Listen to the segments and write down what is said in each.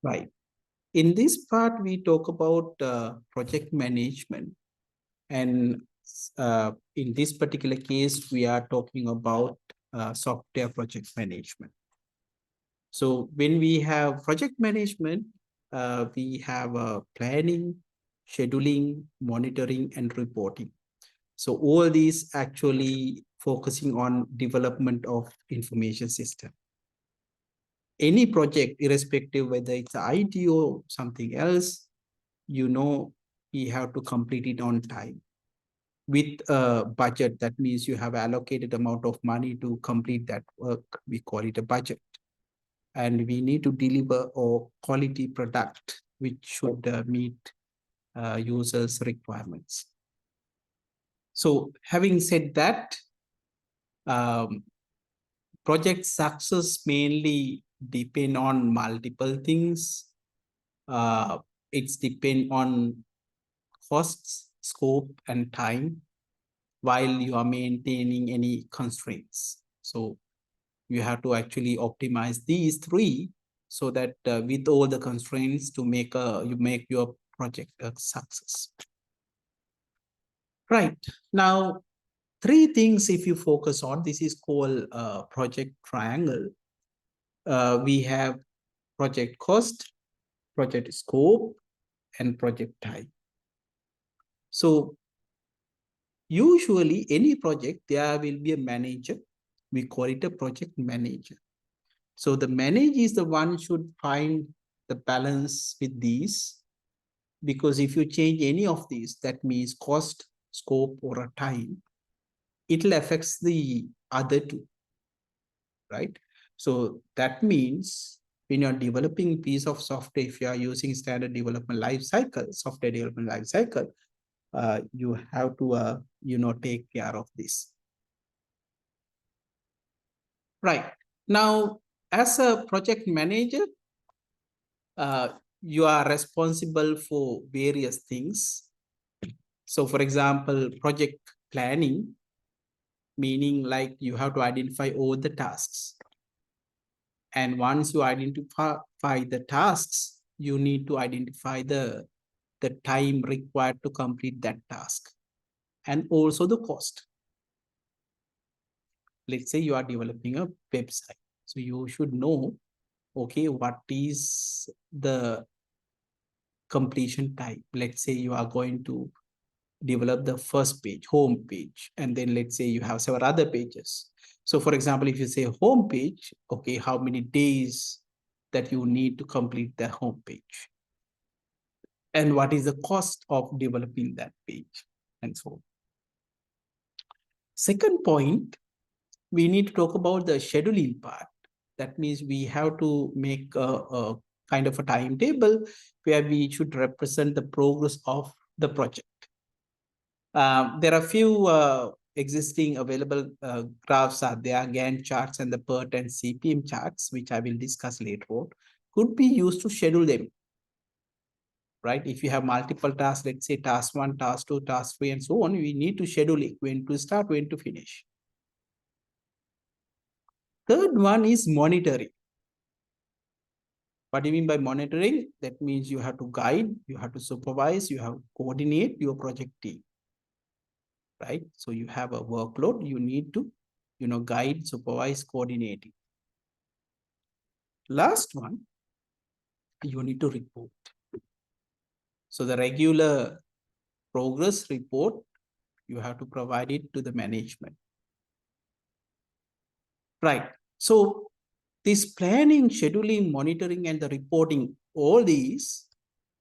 Right. In this part, we talk about project management. And in this particular case, we are talking about software project management. So when we have project management, we have planning, scheduling, monitoring, and reporting. So all these actually focusing on development of information system. Any project, irrespective whether it's IT or something else, you have to complete it on time with a budget. That means you have allocated amount of money to complete that work. We call it a budget. And we need to deliver a quality product which should meet users' requirements. So having said that, project success mainly depend on multiple things. It's depend on costs, scope, and time, while you are maintaining any constraints. So you have to actually optimize these three so that with all the constraints to make your project a success. Right. Now, three things if you focus on, this is called project triangle. We have project cost, project scope, and project time. So usually any project, there will be a manager. We call it a project manager. So the manager is the one should find the balance with these, because if you change any of these, that means cost, scope, or a time, it'll affects the other two, right? So that means when you're developing a piece of software, if you are using standard development life cycle, software development life cycle, you have to take care of this. Right. Now, as a project manager, you are responsible for various things. So for example, project planning, meaning like you have to identify all the tasks. And once you identify the tasks, you need to identify the time required to complete that task, and also the cost. Let's say you are developing a website. So you should know, okay, what is the completion time? Let's say you are going to develop the first page, home page, and then let's say you have several other pages. So for example, if you say home page, okay, how many days that you need to complete the home page? And what is the cost of developing that page, and so on. Second point, we need to talk about the scheduling part. That means we have to make a kind of a timetable where we should represent the progress of the project. There are few existing available graphs are there, Gantt charts and the PERT and CPM charts, which I will discuss later on, could be used to schedule them. Right? If you have multiple tasks, let's say task 1, task 2, task 3, and so on, we need to schedule it, when to start, when to finish. Third one is monitoring. What do you mean by monitoring? That means you have to guide, you have to supervise, you have to coordinate your project team. Right? So you have a workload, you need to, guide, supervise, coordinate it. Last one, you need to report. So the regular progress report, you have to provide it to the management. Right. So this planning, scheduling, monitoring, and the reporting, all these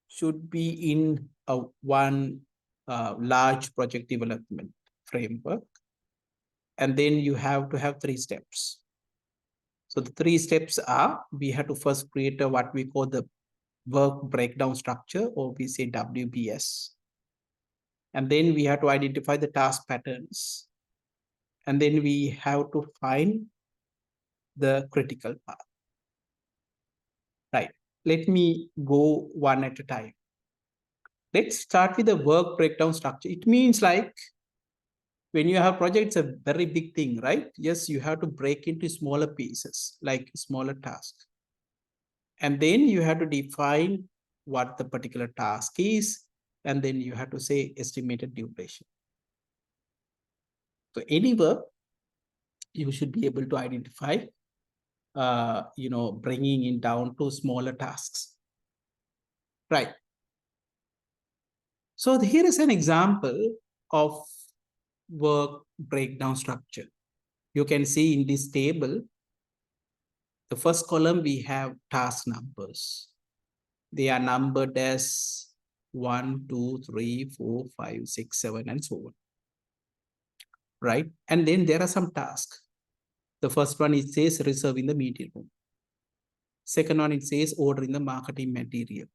should be in a one large project development framework. And then you have to have 3 steps. So the 3 steps are, we have to first create what we call the work breakdown structure, or we say WBS. And then we have to identify the task patterns. And then we have to find the critical path. Right. Let me go one at a time. Let's start with the work breakdown structure. It means like when you have projects, a very big thing, right? Yes, you have to break into smaller pieces, like smaller tasks. And then you have to define what the particular task is, and then you have to say estimated duration. So any work, you should be able to identify, bringing it down to smaller tasks. Right. So here is an example of work breakdown structure. You can see in this table, the first column, we have task numbers. They are numbered as 1, 2, 3, 4, 5, 6, 7, and so on. Right? And then there are some tasks. The first one, it says reserving the meeting room. Second one, it says ordering the marketing material.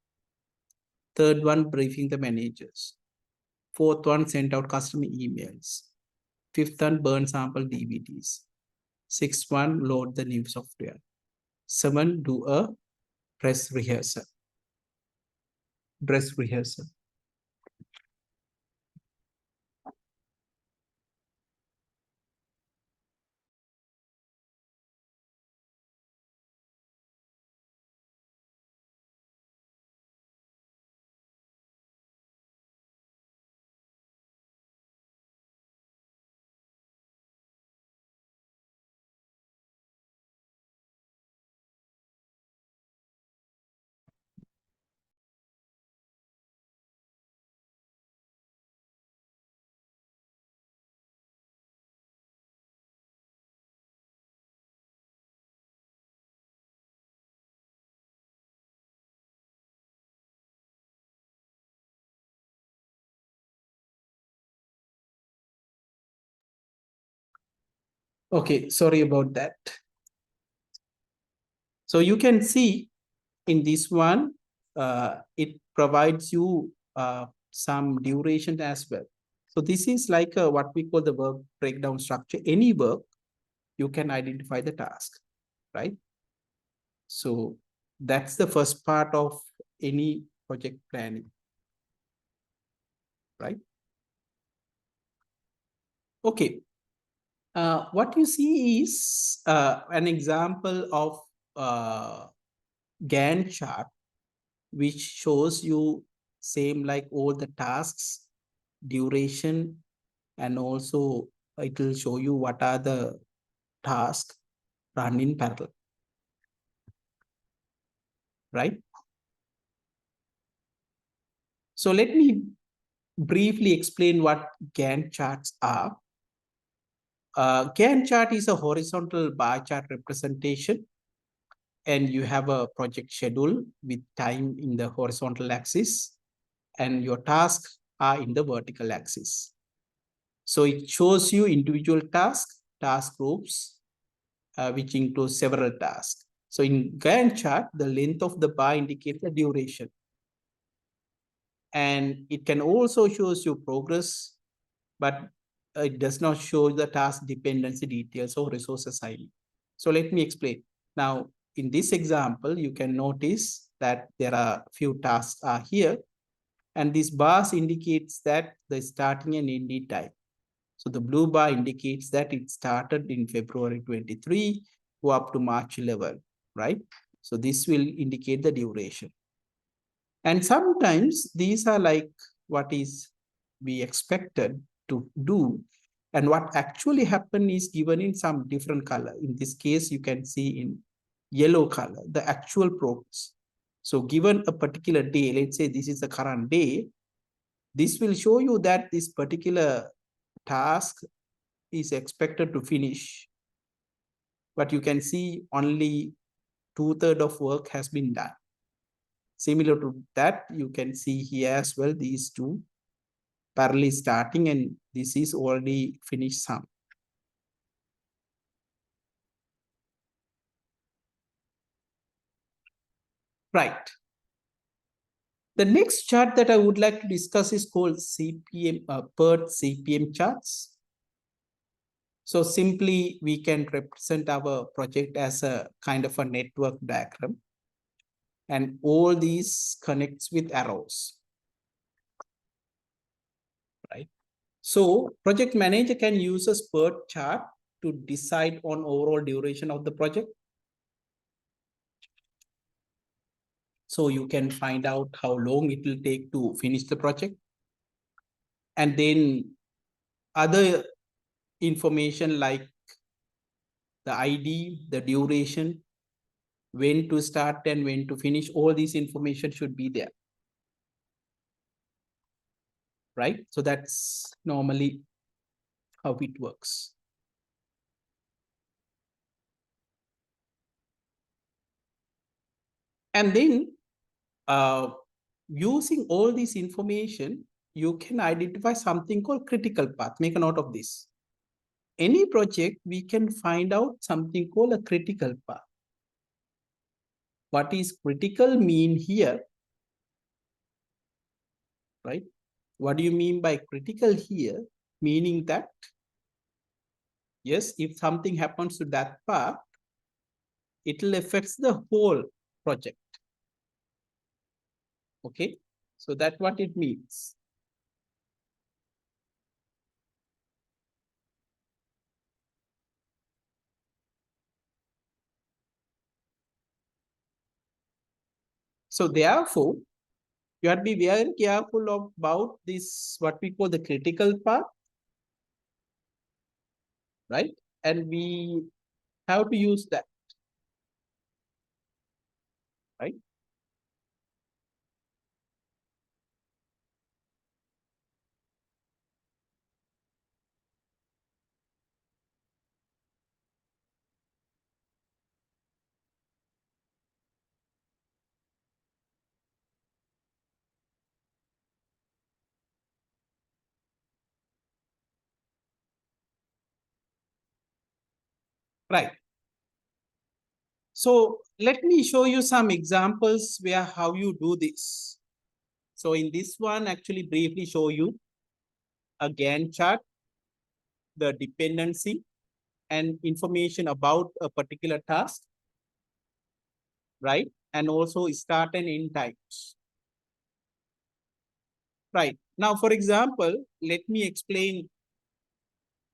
Third one, briefing the managers. Fourth one, send out customer emails. Fifth one, burn sample DVDs. Sixth one, load the new software. Seven, do a dress rehearsal. Dress rehearsal. Okay, sorry about that. So you can see in this one, it provides you some duration as well. So this is like what we call the work breakdown structure. Any work, you can identify the task, right? So that's the first part of any project planning, right? Okay. What you see is an example of Gantt chart, which shows you same like all the tasks, duration, and also it will show you what are the tasks run in parallel, right? So let me briefly explain what Gantt charts are. Gantt chart is a horizontal bar chart representation, and you have a project schedule with time in the horizontal axis, and your tasks are in the vertical axis. So it shows you individual tasks, task groups, which includes several tasks. So in Gantt chart, the length of the bar indicates the duration. And it can also shows you progress, but it does not show the task dependency details or resource assignment. So let me explain. Now, in this example, you can notice that there are few tasks are here, and these bars indicates that the starting and ending time. So the blue bar indicates that it started in February 23, go up to March 11, right? So this will indicate the duration. And sometimes these are like what is we expected to do, and what actually happened is given in some different color. In this case, you can see in yellow color, the actual progress. So given a particular day, let's say this is the current day, this will show you that this particular task is expected to finish, but you can see only 2/3 of work has been done. Similar to that, you can see here as well, these two parallel starting, and this is already finished some. Right. The next chart that I would like to discuss is called CPM, PERT CPM charts. So simply we can represent our project as a kind of a network diagram, and all these connects with arrows, right? So project manager can use a PERT chart to decide on overall duration of the project. So you can find out how long it will take to finish the project. And then other information like the ID, the duration, when to start and when to finish, all this information should be there. Right? So that's normally how it works. And then using all this information, you can identify something called critical path. Make a note of this. Any project, we can find out something called a critical path. What is critical mean here? Right? What do you mean by critical here? Meaning that, yes, if something happens to that path, it will affect the whole project. Okay, so that's what it means. So therefore, you have to be very careful about this, what we call the critical path, right? And we have to use that, right? Right. So let me show you some examples where how you do this. So in this one, actually briefly show you a Gantt chart, the dependency and information about a particular task, right? And also start and end times. Right. Now, for example, let me explain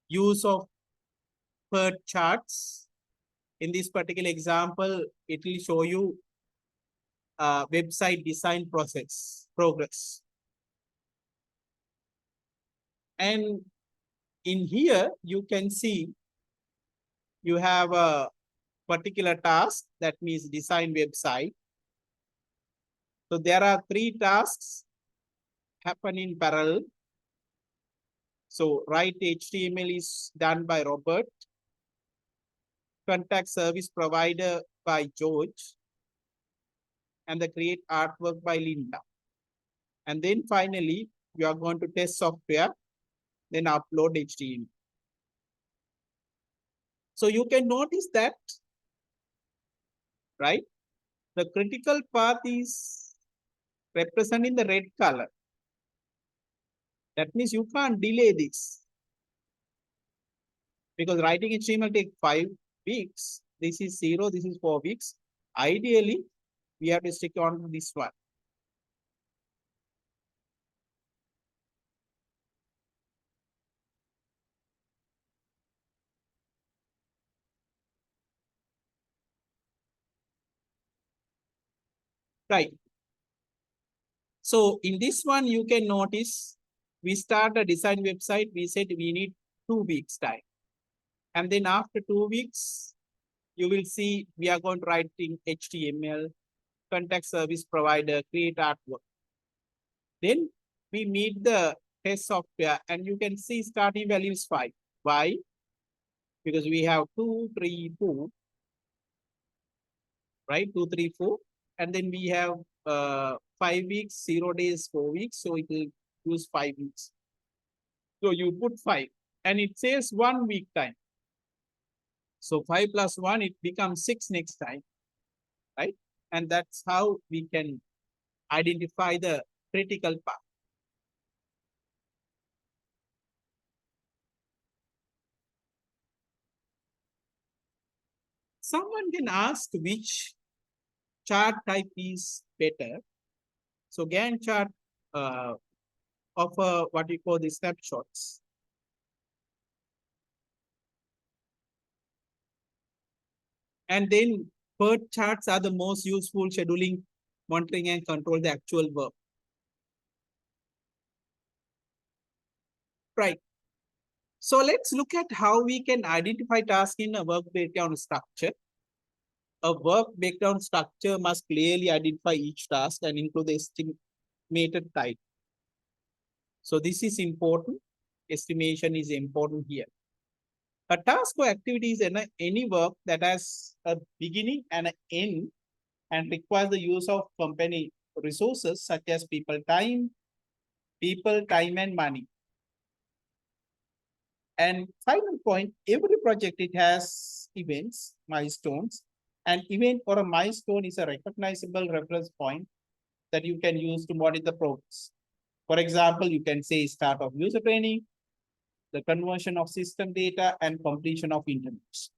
use of PERT charts. In this particular example, it will show you website design progress. And in here, you can see you have a particular task, that means design website. So there are 3 tasks happen in parallel. So write HTML is done by Robert, contact service provider by George, and the create artwork by Linda. And then finally, you are going to test software, then upload HTML. So you can notice that, right? The critical path is represented in the red color. That means you can't delay this. Because writing HTML takes 5 weeks. This is 0, this is 4 weeks. Ideally, we have to stick on to this one. Right. So in this one, you can notice we start a design website. We said we need 2 weeks time. And then after 2 weeks, you will see we are going to write in HTML, contact service provider, create artwork. Then we meet the test software and you can see starting value is 5. Why? Because we have 2, 3, 4, right? 2, 3, 4. And then we have 5 weeks, 0 days, 4 weeks. So it will use 5 weeks. So you put 5 and it says 1 week time. So 5 plus 1, it becomes 6 next time, right? And that's how we can identify the critical path. Someone can ask which chart type is better. So Gantt chart offer what we call the snapshots. And then PERT charts are the most useful scheduling monitoring and control the actual work. Right. So let's look at how we can identify tasks in a work breakdown structure. A work breakdown structure must clearly identify each task and include the estimated time. So this is important. Estimation is important here. A task or activity is any work that has a beginning and an end and requires the use of company resources such as people, time, and money. And final point, every project, it has events, milestones. An event or a milestone is a recognizable reference point that you can use to monitor the progress. For example, you can say start of user training, the conversion of system data, and completion of interviews.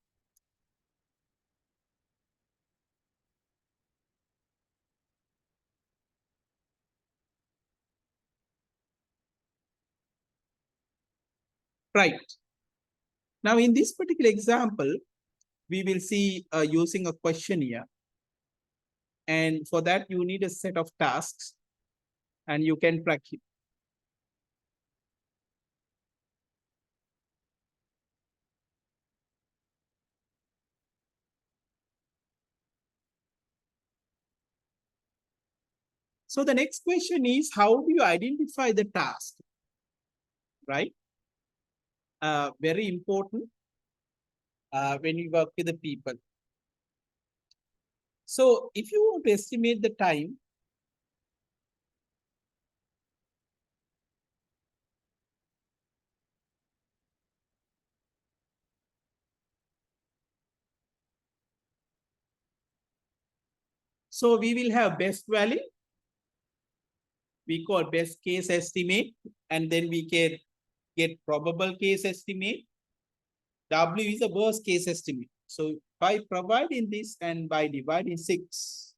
Right. Now, in this particular example, we will see using a questionnaire. And for that, you need a set of tasks and you can track it. So the next question is, how do you identify the task? Right? Very important when you work with the people. So if you want to estimate the time, so we will have best value, we call best case estimate, and then we can get probable case estimate. W is a worst case estimate. So by providing this and by dividing 6,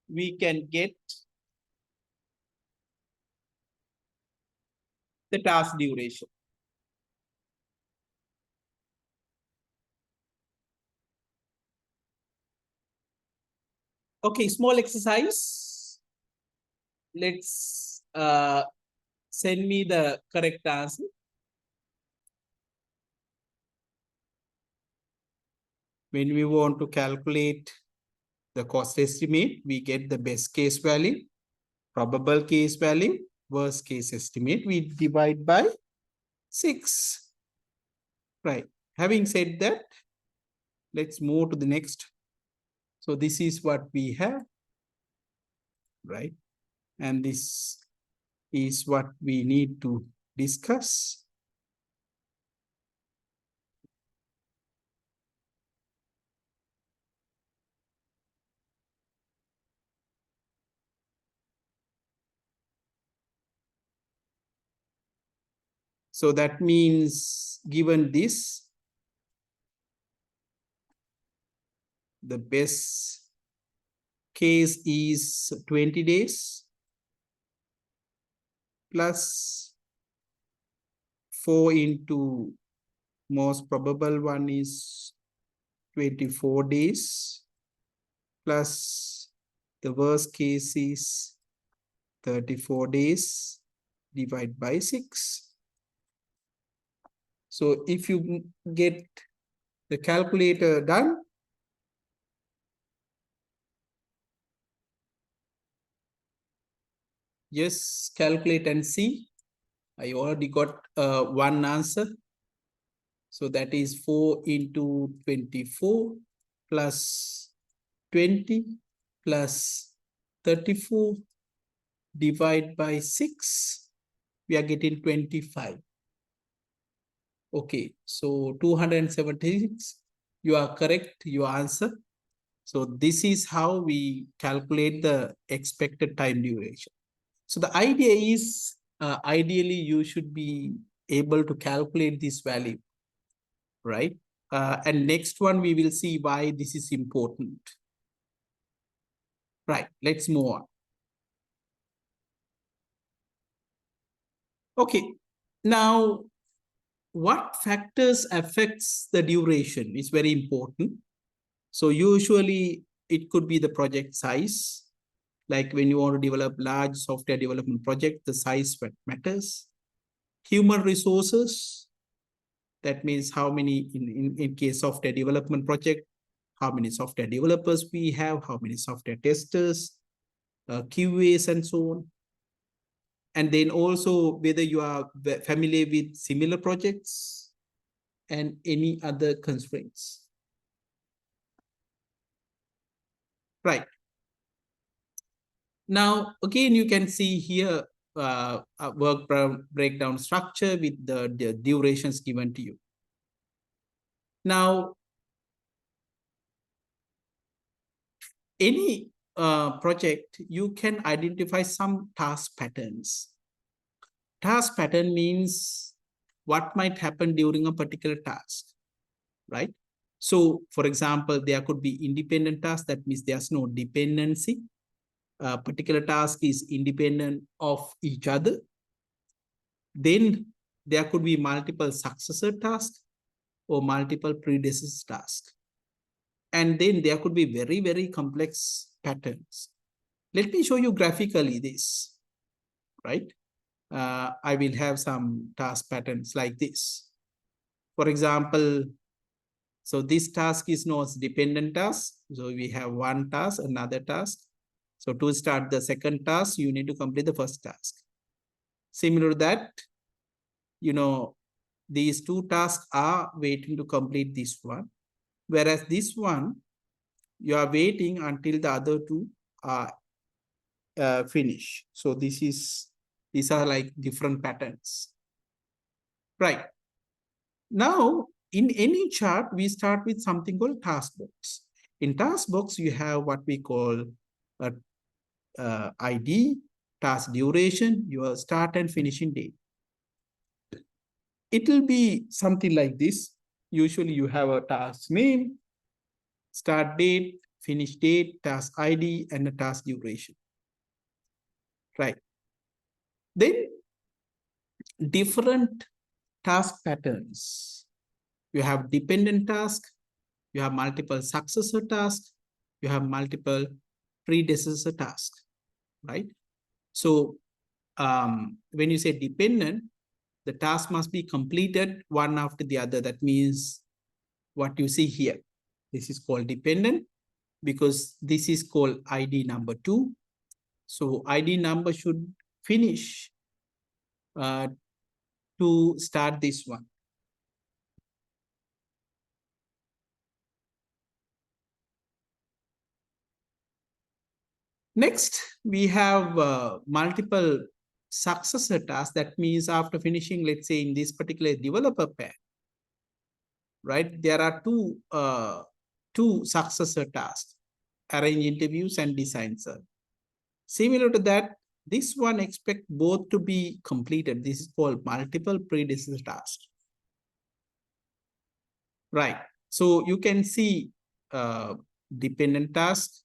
we can get the task duration. Okay, small exercise. Let's send me the correct answer. When we want to calculate the cost estimate, we get the best case value, probable case value, worst case estimate. We divide by 6. Right. Having said that, let's move to the next. So this is what we have, right? And this is what we need to discuss. So that means given this, the best case is 20 days plus 4 into most probable one is 24 days plus the worst case is 34 days divided by 6. So if you get the calculator done, just calculate and see. I already got one answer. So that is 4 into 24 plus 20 plus 34 divided by 6. We are getting 25. Okay, so 276. You are correct, your answer. So this is how we calculate the expected time duration. So the idea is, ideally, you should be able to calculate this value, right? And next one, we will see why this is important. Right, let's move on. Okay, now what factors affects the duration is very important. So usually it could be the project size, Like when you want to develop large software development project, the size matters. Human resources, that means how many, in case software development project, how many software developers we have, how many software testers, QAs, and so on. And then also whether you are familiar with similar projects and any other constraints. Right. Now, again, you can see here a work breakdown structure with the durations given to you. Now, any project, you can identify some task patterns. Task pattern means what might happen during a particular task, right? So, for example, there could be independent tasks. That means there's no dependency. A particular task is independent of each other. Then there could be multiple successor tasks or multiple predecessor tasks. And then there could be very, very complex patterns. Let me show you graphically this, right? I will have some task patterns like this. For example, so this task is known as dependent task. So we have one task, another task. So to start the second task, you need to complete the first task. Similar to that, these two tasks are waiting to complete this one. Whereas this one, you are waiting until the other two are finished. So these are like different patterns. Right. Now, in any chart, we start with something called task box. In task box, you have what we call a ID, task duration, your start and finishing date. It will be something like this. Usually you have a task name, start date, finish date, task ID, and a task duration. Right. Then different task patterns. You have dependent task, you have multiple successor tasks, you have multiple predecessor tasks, right? So when you say dependent, the task must be completed one after the other. That means what you see here. This is called dependent because this is called ID number 2. So ID number should finish to start this one. Next, we have multiple successor tasks. That means after finishing, let's say in this particular developer pair, right? There are two successor tasks, arrange interviews and design serve. Similar to that, this one expect both to be completed. This is called multiple predecessor tasks. Right. So you can see dependent tasks.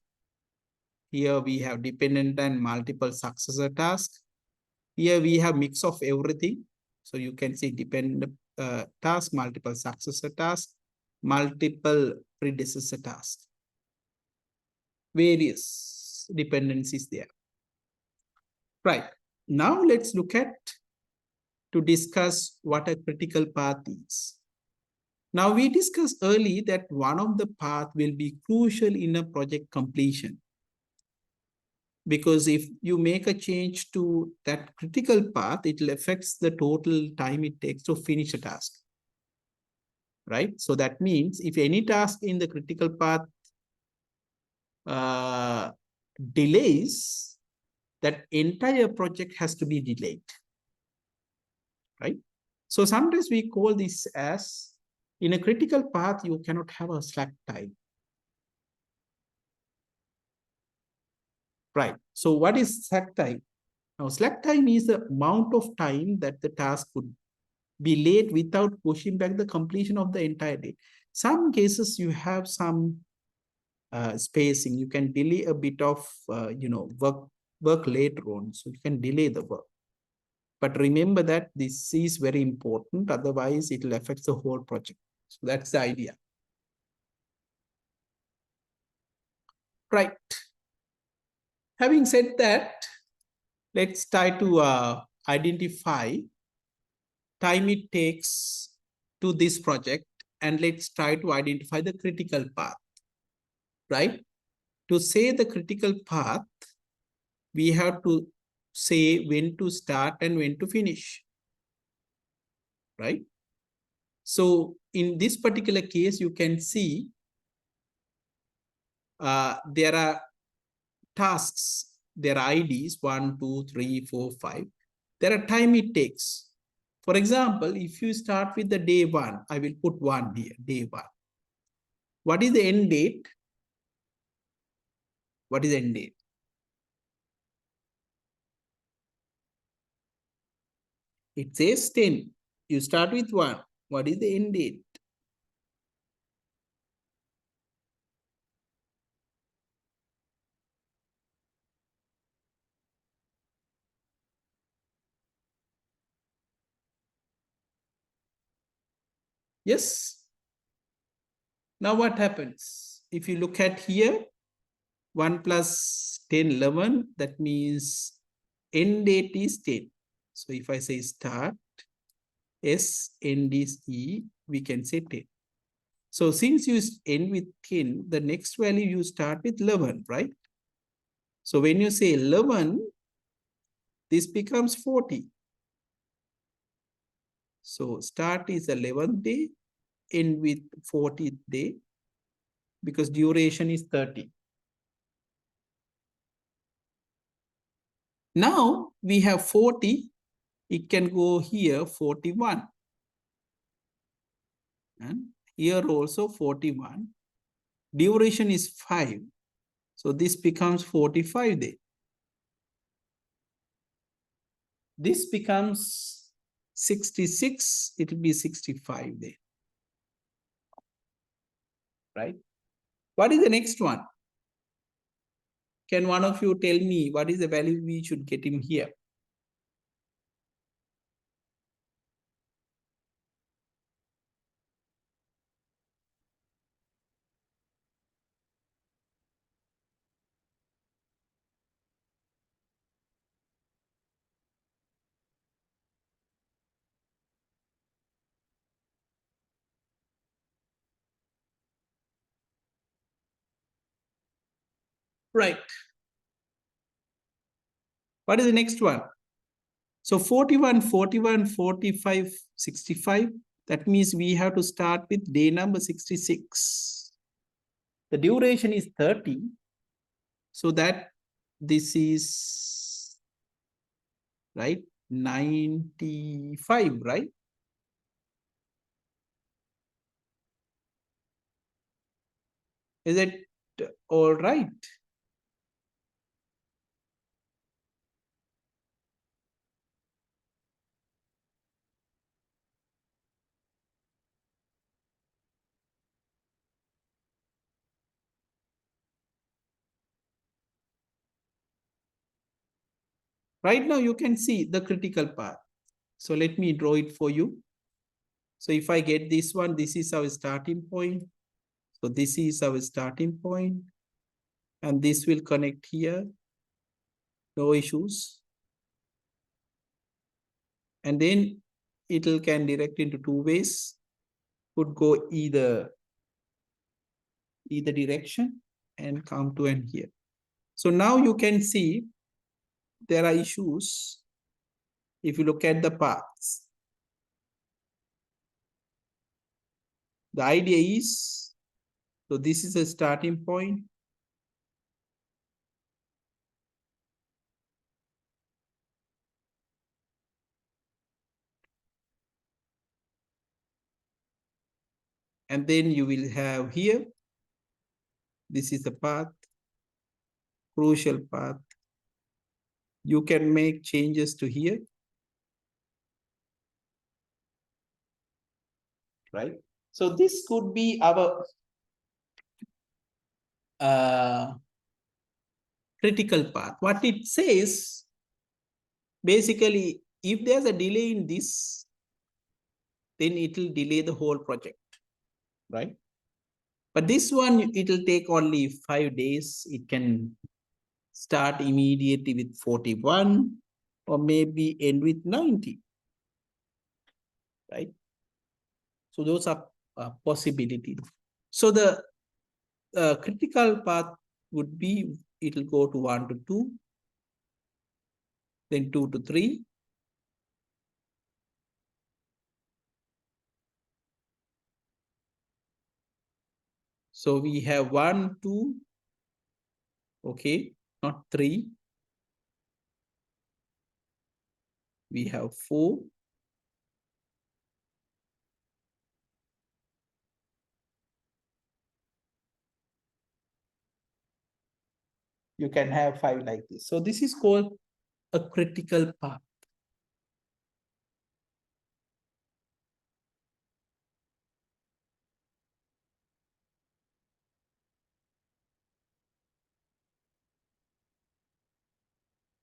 Here we have dependent and multiple successor tasks. Here we have mix of everything. So you can see dependent task, multiple successor tasks, multiple predecessor tasks. Various dependencies there. Right. Now let's look at to discuss what a critical path is. Now we discussed early that one of the path will be crucial in a project completion. Because if you make a change to that critical path, it will affect the total time it takes to finish a task. Right? So that means if any task in the critical path delays, that entire project has to be delayed. Right? So sometimes we call this as, in a critical path, you cannot have a slack time. Right. So what is slack time? Now, slack time is the amount of time that the task could be late without pushing back the completion of the entire day. Some cases you have some spacing. You can delay a bit of work later on, so you can delay the work. But remember that this is very important. Otherwise, it will affect the whole project. So that's the idea. Right. Having said that, let's try to identify time it takes to this project, and let's try to identify the critical path, right? To say the critical path, we have to say when to start and when to finish, right? So in this particular case, you can see there are tasks, there are IDs 1, 2, 3, 4, 5. There are time it takes. For example, if you start with the day 1, I will put 1 here, day 1. What is the end date? What is the end date? It says 10. You start with 1. What is the end date? Yes. Now what happens? If you look at here, 1 plus 10, 11, that means end date is 10. So if I say start, S, end is E, we can say 10. So since you end with 10, the next value you start with 11, right? So when you say 11, this becomes 40. So start is 11th day, end with 40th day, because duration is 30. Now we have 40, it can go here 41. And here also 41. Duration is 5. So this becomes 45 day. This becomes 66, it will be 65 day. Right? What is the next one? Can one of you tell me what is the value we should get in here? Right. What is the next one? So 41, 41, 45, 65. That means we have to start with day number 66. The duration is 30. So that this is, right, 95, right? Is it all right? Right now you can see the critical path. So let me draw it for you. So if I get this one, this is our starting point. So this is our starting point, and this will connect here. No issues. And then it can direct into two ways. Could go either direction and come to end here. So now you can see there are issues if you look at the paths. The idea is, so this is a starting point. And then you will have here, this is the path, crucial path. You can make changes to here, right? So this could be our critical path. What it says, basically, if there's a delay in this, then it will delay the whole project, right? But this one, it will take only 5 days. It can start immediately with 41 or maybe end with 90, right? So those are possibilities. So the critical path would be, it will go to 1 to 2, then 2 to 3. So we have 1, 2, okay, not 3. We have 4. You can have 5 like this. So this is called a critical path.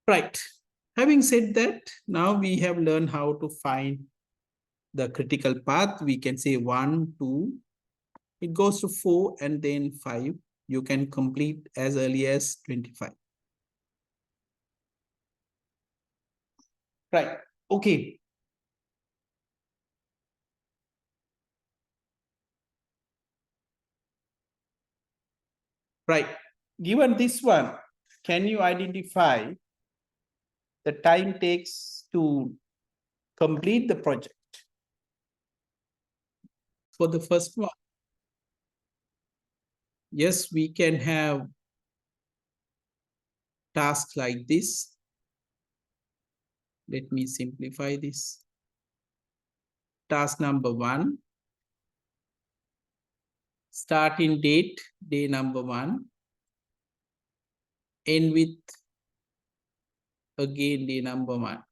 Right. Having said that, now we have learned how to find the critical path. We can say 1, 2, it goes to 4 and then 5. You can complete as early as 25. Right. Okay. Right. Given this one, can you identify the time takes to complete the project? For the first one, yes, we can have tasks like this. Let me simplify this. Task number 1, start in date, day number 1, end with again day number 1.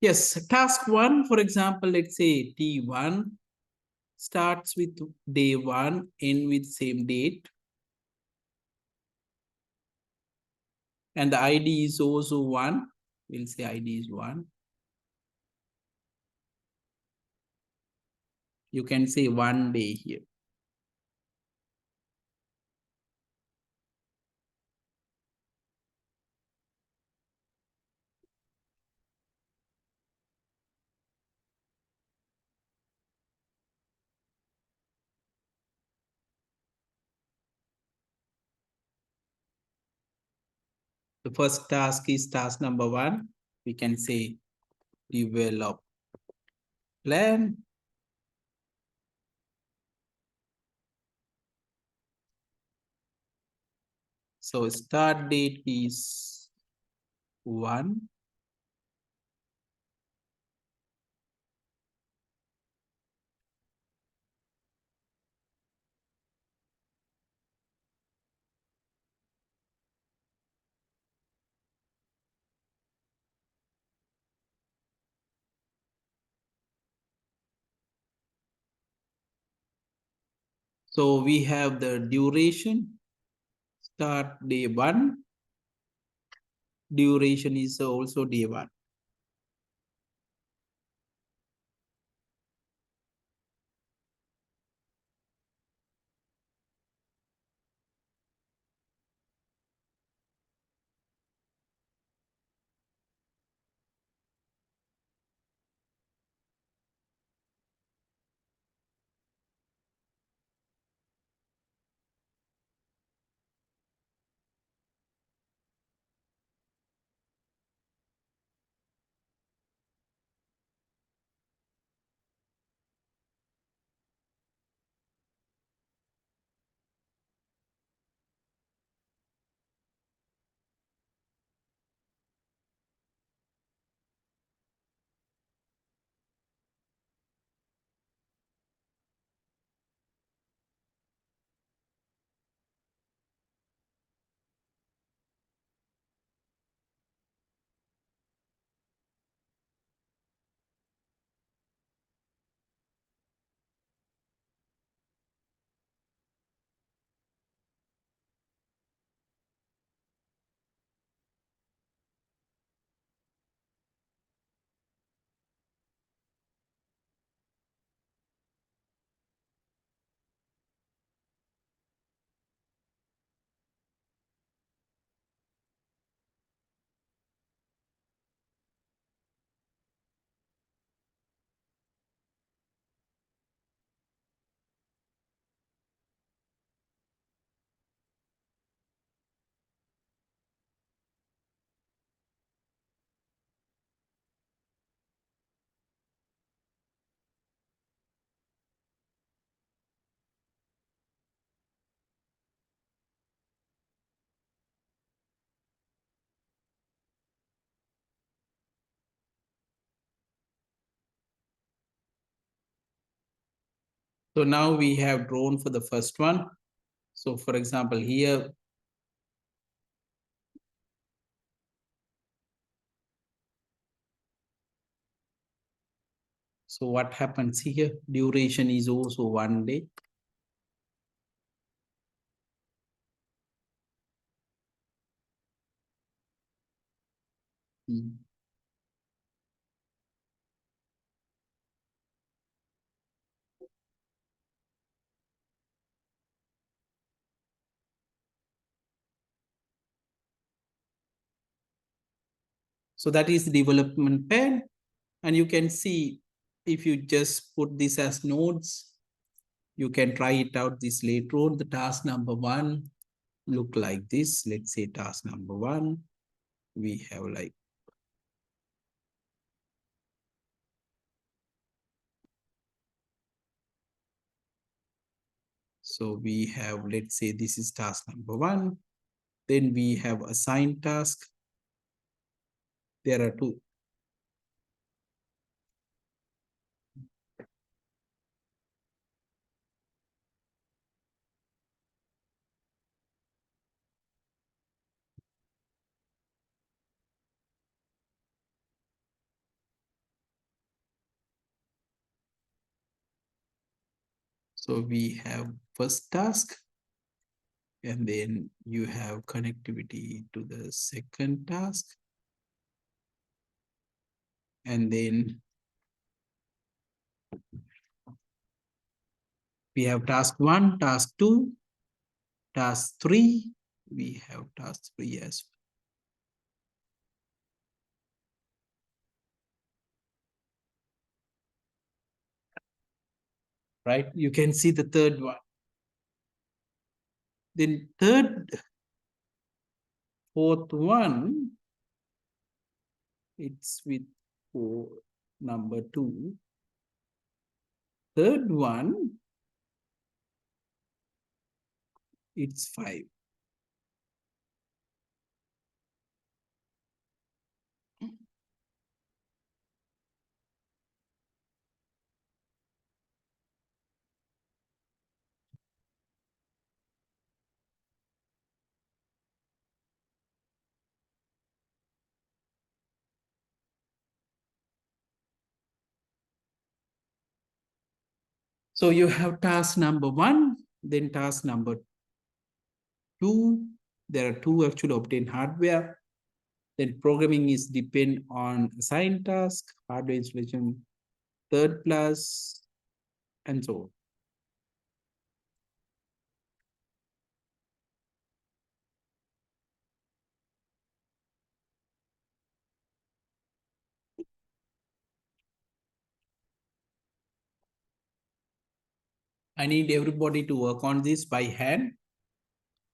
Yes, task 1, for example, let's say T1 starts with day 1, end with same date. And the ID is also 1. We'll say ID is 1. You can say 1 day here. The first task is task number 1. We can say develop plan. So start date is 1. So we have the duration. Start day 1. Duration is also day 1. So now we have drawn for the first one. So for example, here, so what happens here? Duration is also 1 day. Mm. So that is the development plan. And you can see if you just put this as nodes, you can try it out this later on. The task number one look like this. Let's say task number one, we have like, so we have, let's say this is task number one. Then we have assigned task. There are two. So we have first task, and then you have connectivity to the second task. And then we have task one, task two, task three. We have task three as well, right? You can see the third one. Then fourth one, it's with four, number two. Third one, it's 5. So you have task number one, then task number two. There are two actually obtained hardware. Then programming is depend on assigned task, hardware installation, third plus, and so on. I need everybody to work on this by hand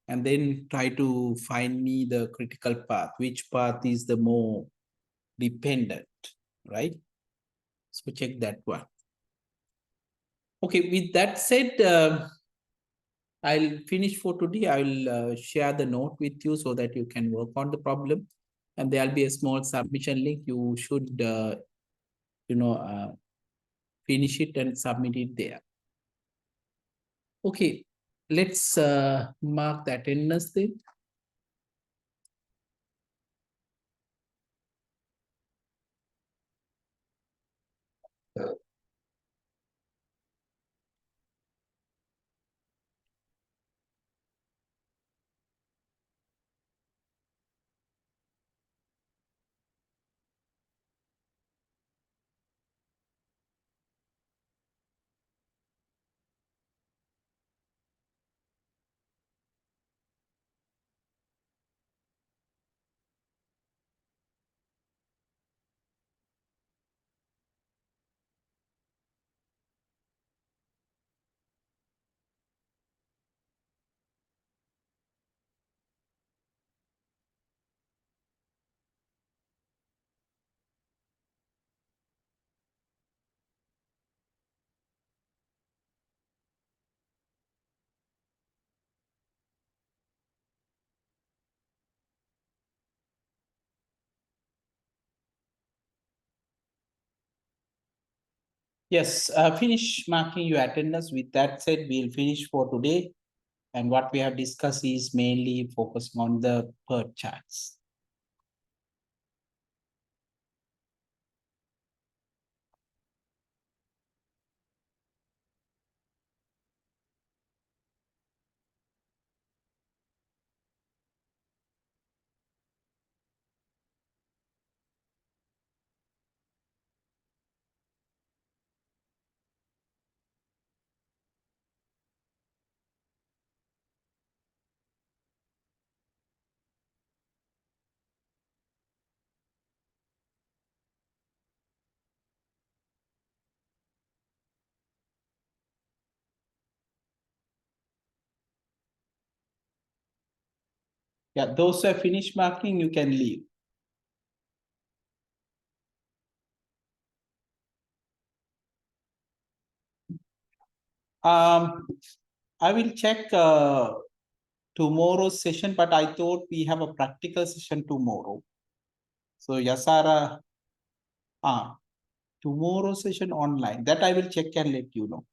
and then try to find me the critical path, which path is the more dependent, right? So check that one. Okay, with that said, I'll finish for today. I'll share the note with you so that you can work on the problem. And there'll be a small submission link. You should, finish it and submit it there. Okay, let's mark the attendance then. Yes, finish marking your attendance. With that said, we'll finish for today. And what we have discussed is mainly focusing on the per charts. Yeah, those who have finished marking, you can leave. I will check tomorrow's session, but I thought we have a practical session tomorrow. So Yasara, tomorrow session online. That I will check and let you know.